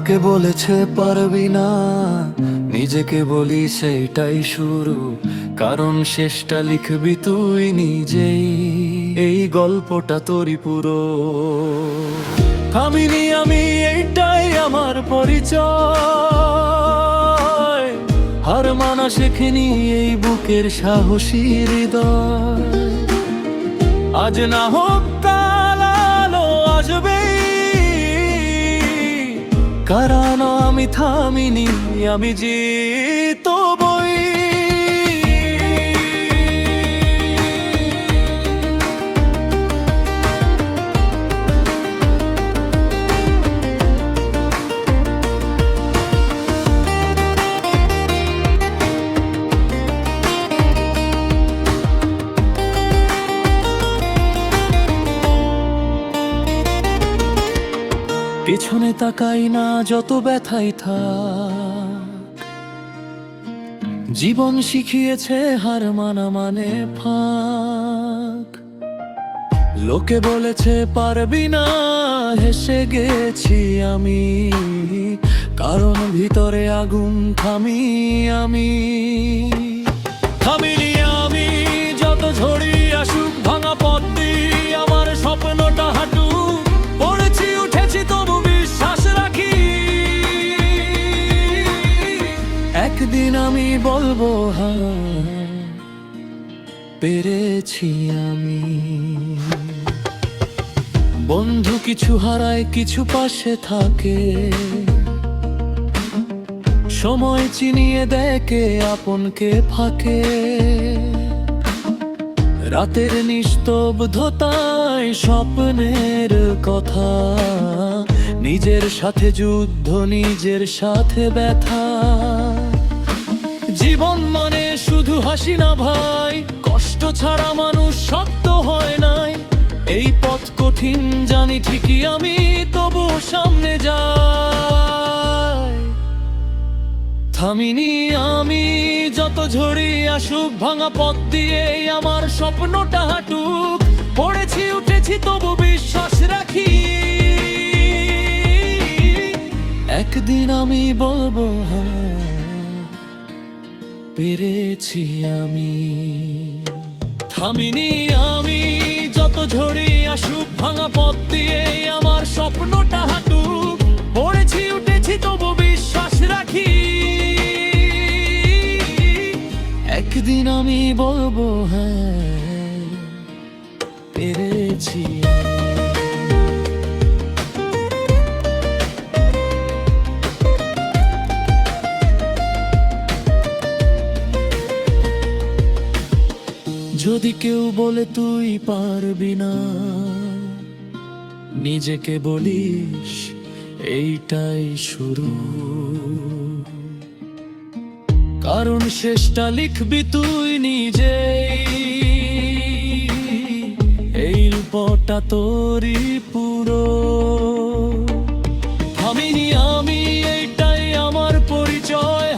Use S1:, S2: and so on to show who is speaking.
S1: লোকে বলেছে পারবি না, নিজেকে বলি সেইটাই শুরু, কারণ শেষটা লিখবি তুই নিজেই। এই গল্পটা তোরই পুরো, থামিনি আমি, এইটাই আমার পরিচয়। হার মানা শেখেনি এই বুকের সাহসী হৃদয়। আজ না হোক কাল আলো আসবেই, কারণ আমি থামিনি, আমি জিতবই। পেছনে তাকাই না যত ব্যথাই থাক, জীবন শিখিয়েছে হার মানা মানে ফাঁক। লোকে বলেছে পারবি না, হেসে গেছি আমি, কারণ ভিতরে আগুন থামি আমি। থামিনি আমি, যত ঝড়ি আসুক ভাঙা পথ দিয়ে আমার স্বপ্নটা হাঁটু, পড়েছি উঠেছি তবু বিশ্বাস রাখি। একদিন আমি বলবো হ্যাঁ, পেরেছি আমি। বন্ধু কিছু হারায়, কিছু পাশে থাকে, সময় চিনিয়ে দেখে আপনকে ফাঁকে। রাতের নিস্তব্ধতায় স্বপ্নের কথা, নিজের সাথে যুদ্ধ, নিজের সাথে ব্যথা। জীবন মানে শুধু হাসি না ভাই, কষ্ট ছাড়া মানুষ শক্ত হয় নাই। এই পথ কঠিন জানি ঠিকই আমি, তবু সামনে যাই। থামিনি আমি, যত ঝড়ি আসুক ভাঙা পথ দিয়ে আমার স্বপ্নটা হাঁটুক, পড়েছি উঠেছি তবু বিশ্বাস রাখি। একদিন আমি বলবো হ্যাঁ, পেরেছি আমি। থামিনি আমি, যত ঝড়ি আসুক ভাঙা পথ দিয়ে আমার স্বপ্নটা হাঁটুক, পড়েছি উঠেছি তবু বিশ্বাস রাখি। একদিন আমি বলবো হ্যাঁ, পেরেছি। যদি কেউ বলে তুই পারবি না, নিজেকে বলিস এইটাই শুরু, কারণ শেষটা লিখবি তুই নিজেই। এই রূপটা তোরই পুরো, থামিনি আমি, এইটাই আমার পরিচয়।